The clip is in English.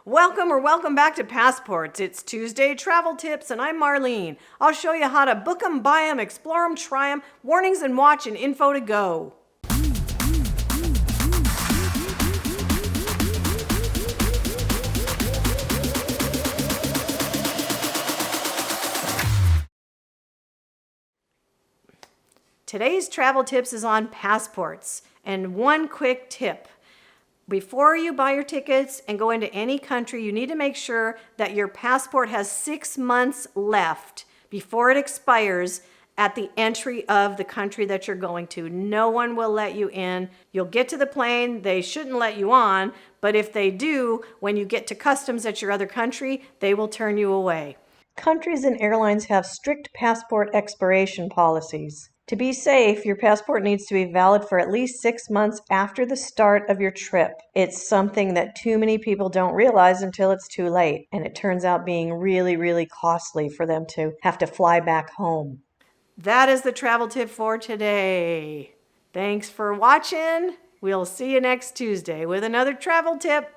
Welcome back to Passports. It's Tuesday Travel Tips, and I'm Marlene. I'll show you how to book 'em, buy 'em, explore 'em, try 'em, warnings and watch, and info to go. Today's travel tips is on passports, and one quick tip. Before you buy your tickets and go into any country, you need to make sure that your passport has 6 months left before it expires at the entry of the country that you're going to. No one will let you in. You'll get to the plane, they shouldn't let you on, but if they do, when you get to customs at your other country, they will turn you away. Countries and airlines have strict passport expiration policies. To be safe, your passport needs to be valid for at least 6 months after the start of your trip. It's something that too many people don't realize until it's too late, and it turns out being really, really costly for them to have to fly back home. That is the travel tip for today. Thanks for watching. We'll see you next Tuesday with another travel tip.